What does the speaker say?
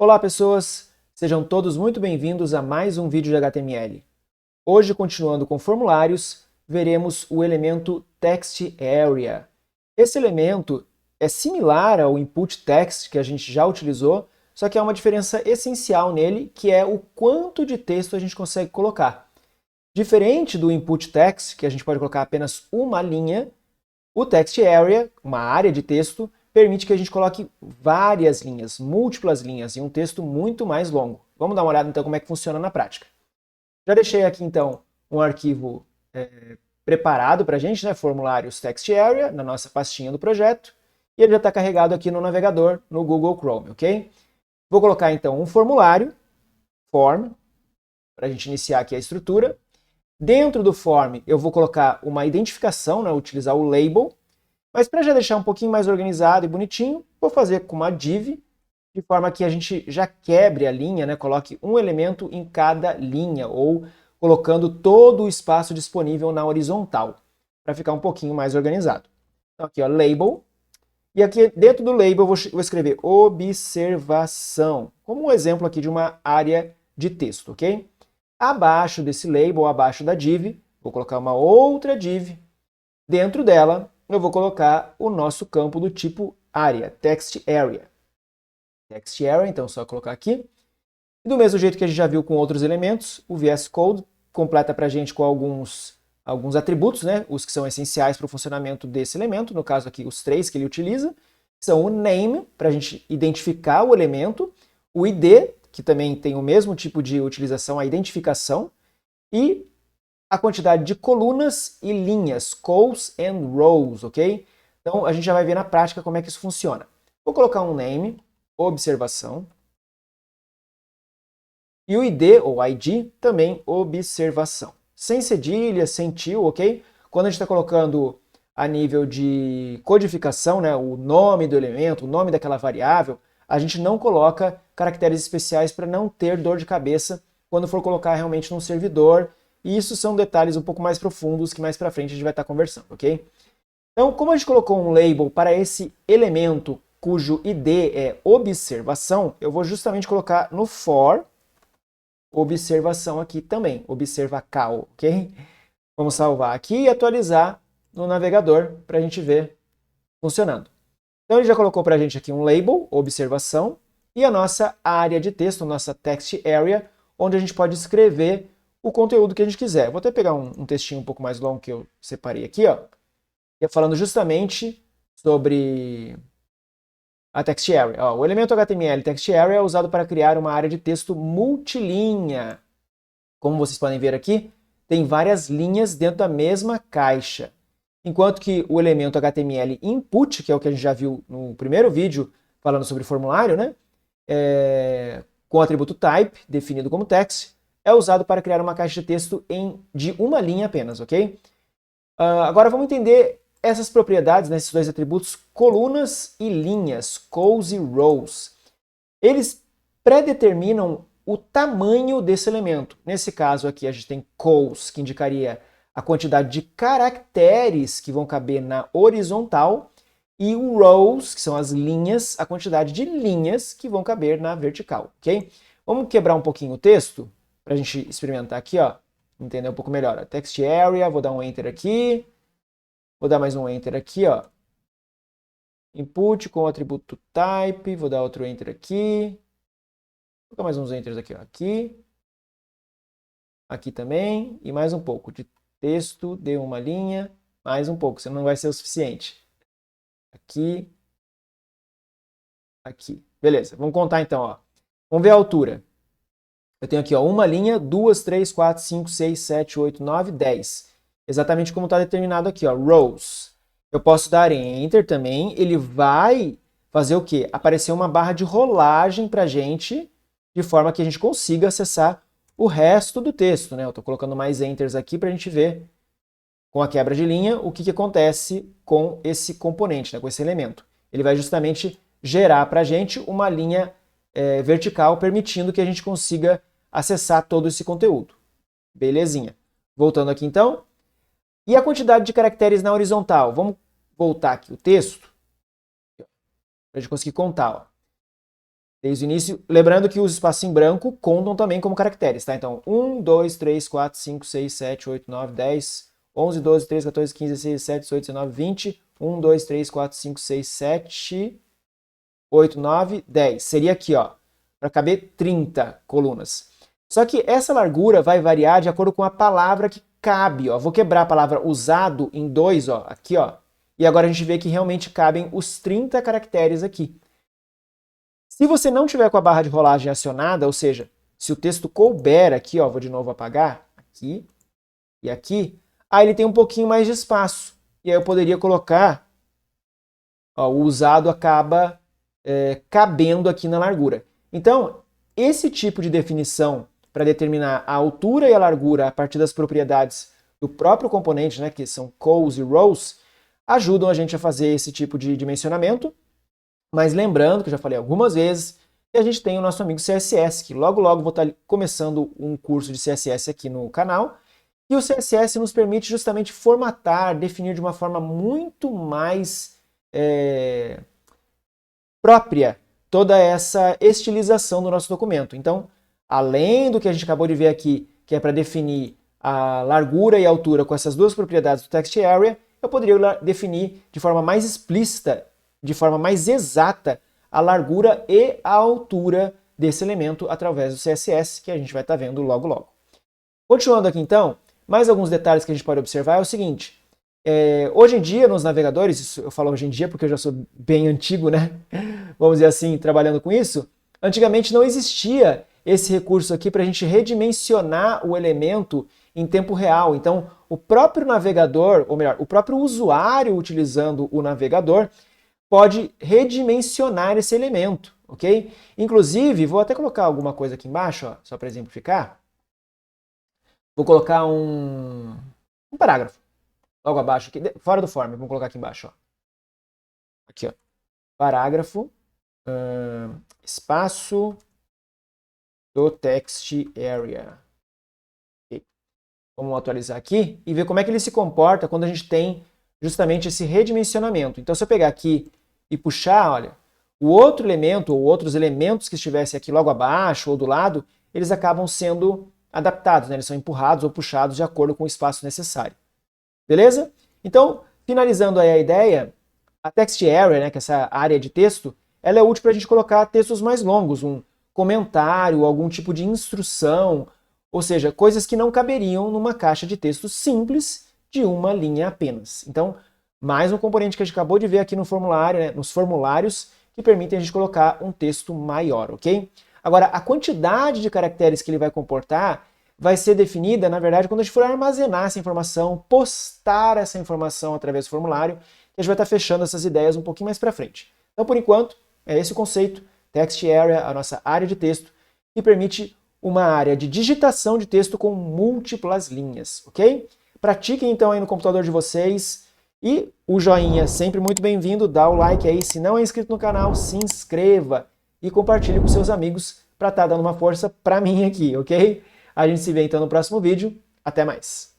Olá pessoas, sejam todos muito bem-vindos a mais um vídeo de HTML. Hoje, continuando com formulários, veremos o elemento TextArea. Esse elemento é similar ao input text que a gente já utilizou, só que há uma diferença essencial nele, que é o quanto de texto a gente consegue colocar. Diferente do input text, que a gente pode colocar apenas uma linha, o TextArea, uma área de texto, permite que a gente coloque várias linhas, múltiplas linhas, em um texto muito mais longo. Vamos dar uma olhada então como é que funciona na prática. Já deixei aqui então um arquivo preparado para a gente, né, formulários TextArea, na nossa pastinha do projeto, e ele já está carregado aqui no navegador, no Google Chrome, ok? Vou colocar então um formulário, form, para a gente iniciar aqui a estrutura. Dentro do form eu vou colocar uma identificação, né, utilizar o label, mas para já deixar um pouquinho mais organizado e bonitinho, vou fazer com uma div, de forma que a gente já quebre a linha, né, coloque um elemento em cada linha, ou colocando todo o espaço disponível na horizontal, para ficar um pouquinho mais organizado. Então aqui, ó, label, e aqui dentro do label eu vou escrever observação, como um exemplo aqui de uma área de texto, ok? Abaixo desse label, abaixo da div, vou colocar uma outra div. Dentro dela, eu vou colocar o nosso campo do tipo área, TextArea. TextArea, então só colocar aqui. E do mesmo jeito que a gente já viu com outros elementos, o VS Code completa para a gente com alguns atributos, né? Os que são essenciais para o funcionamento desse elemento, no caso aqui os três que ele utiliza, são o name, para a gente identificar o elemento, o ID, que também tem o mesmo tipo de utilização, a identificação, e a quantidade de colunas e linhas, columns and rows, ok? Então a gente já vai ver na prática como é que isso funciona. Vou colocar um name, observação, e o ID, ou ID, também observação. Sem cedilha, sem til, ok? Quando a gente está colocando a nível de codificação, né, o nome do elemento, o nome daquela variável, a gente não coloca caracteres especiais para não ter dor de cabeça quando for colocar realmente num servidor. E isso são detalhes um pouco mais profundos que mais para frente a gente vai estar conversando, ok? Então, como a gente colocou um label para esse elemento cujo ID é observação, eu vou justamente colocar no for observação aqui também, observacal, ok? Vamos salvar aqui e atualizar no navegador para a gente ver funcionando. Então ele já colocou para a gente aqui um label, observação, e a nossa área de texto, nossa TextArea, onde a gente pode escrever o conteúdo que a gente quiser. Vou até pegar um textinho um pouco mais longo que eu separei aqui, ó, que é falando justamente sobre a TextArea. Ó, o elemento HTML TextArea é usado para criar uma área de texto multilinha. Como vocês podem ver aqui, tem várias linhas dentro da mesma caixa. Enquanto que o elemento HTML input, que é o que a gente já viu no primeiro vídeo falando sobre formulário, né, com o atributo type, definido como text, é usado para criar uma caixa de texto de uma linha apenas, ok? Agora vamos entender essas propriedades, né, esses dois atributos, colunas e linhas, columns e rows. Eles predeterminam o tamanho desse elemento. Nesse caso aqui a gente tem columns, que indicaria a quantidade de caracteres que vão caber na horizontal, e o rows, que são as linhas, a quantidade de linhas que vão caber na vertical, ok? Vamos quebrar um pouquinho o texto, para a gente experimentar aqui, ó, entender um pouco melhor. TextArea, vou dar um Enter aqui, vou dar mais um Enter aqui, ó. Input com o atributo type, vou dar outro Enter aqui, vou dar mais uns Enters aqui, ó. Aqui também, e mais um pouco de texto, dê uma linha, mais um pouco, senão não vai ser o suficiente. Aqui, aqui. Beleza, vamos contar então, ó. Vamos ver a altura. Eu tenho aqui, ó, uma linha, 2, 3, 4, 5, 6, 7, 8, 9, 10. Exatamente como está determinado aqui, ó, rows. Eu posso dar Enter também, ele vai fazer o quê? Aparecer uma barra de rolagem para a gente, de forma que a gente consiga acessar o resto do texto, né? Eu estou colocando mais Enters aqui para a gente ver, com a quebra de linha, o que acontece com esse componente, né? Com esse elemento. Ele vai justamente gerar para a gente uma linha vertical, permitindo que a gente consiga acessar todo esse conteúdo. Belezinha. Voltando aqui então. E a quantidade de caracteres na horizontal? Vamos voltar aqui o texto, para a gente conseguir contar. Ó. Desde o início, lembrando que os espaços em branco contam também como caracteres, tá? Então, 1, 2, 3, 4, 5, 6, 7, 8, 9, 10, 11, 12, 13, 14, 15, 16, 17, 18, 19, 20, 1, 2, 3, 4, 5, 6, 7, 8, 9, 10. Seria aqui, ó, para caber 30 colunas. Só que essa largura vai variar de acordo com a palavra que cabe, ó. Vou quebrar a palavra usado em 2, ó, aqui, ó. E agora a gente vê que realmente cabem os 30 caracteres aqui. Se você não tiver com a barra de rolagem acionada, ou seja, se o texto couber aqui, ó, vou de novo apagar, aqui e aqui, aí ele tem um pouquinho mais de espaço. E aí eu poderia colocar, ó, o usado acaba cabendo aqui na largura. Então, esse tipo de definição para determinar a altura e a largura a partir das propriedades do próprio componente, né, que são cols e rows, ajudam a gente a fazer esse tipo de dimensionamento. Mas lembrando, que eu já falei algumas vezes, que a gente tem o nosso amigo CSS, que logo logo vou estar começando um curso de CSS aqui no canal. E o CSS nos permite justamente formatar, definir de uma forma muito mais própria toda essa estilização do nosso documento. Então, além do que a gente acabou de ver aqui, que é para definir a largura e a altura com essas duas propriedades do text area, eu poderia definir de forma mais explícita, de forma mais exata, a largura e a altura desse elemento através do CSS, que a gente vai estar vendo logo logo. Continuando aqui então, mais alguns detalhes que a gente pode observar é o seguinte. Hoje em dia, nos navegadores, isso eu falo hoje em dia porque eu já sou bem antigo, né? Vamos dizer assim, trabalhando com isso. Antigamente não existia esse recurso aqui para a gente redimensionar o elemento em tempo real. Então, o próprio navegador, ou melhor, o próprio usuário utilizando o navegador, pode redimensionar esse elemento, ok? Inclusive, vou até colocar alguma coisa aqui embaixo, ó, só para exemplificar. Vou colocar um parágrafo. Logo abaixo, aqui, fora do form, vamos colocar aqui embaixo. Ó. Aqui, ó. Parágrafo, espaço do text area. Okay. Vamos atualizar aqui e ver como é que ele se comporta quando a gente tem justamente esse redimensionamento. Então, se eu pegar aqui e puxar, olha, o outro elemento ou outros elementos que estivessem aqui logo abaixo ou do lado, eles acabam sendo adaptados, né? Eles são empurrados ou puxados de acordo com o espaço necessário. Beleza? Então, finalizando aí a ideia, a text area, né, que é essa área de texto, ela é útil para a gente colocar textos mais longos, um comentário, algum tipo de instrução, ou seja, coisas que não caberiam numa caixa de texto simples de uma linha apenas. Então, mais um componente que a gente acabou de ver aqui no formulário, né, nos formulários, que permitem a gente colocar um texto maior, ok? Agora, a quantidade de caracteres que ele vai comportar vai ser definida, na verdade, quando a gente for armazenar essa informação, postar essa informação através do formulário, que a gente vai estar fechando essas ideias um pouquinho mais para frente. Então, por enquanto, é esse o conceito, text area, a nossa área de texto, que permite uma área de digitação de texto com múltiplas linhas, ok? Pratiquem então aí no computador de vocês e o joinha sempre muito bem-vindo, dá o like aí, se não é inscrito no canal, se inscreva e compartilhe com seus amigos para estar dando uma força para mim aqui, ok? A gente se vê então no próximo vídeo. Até mais!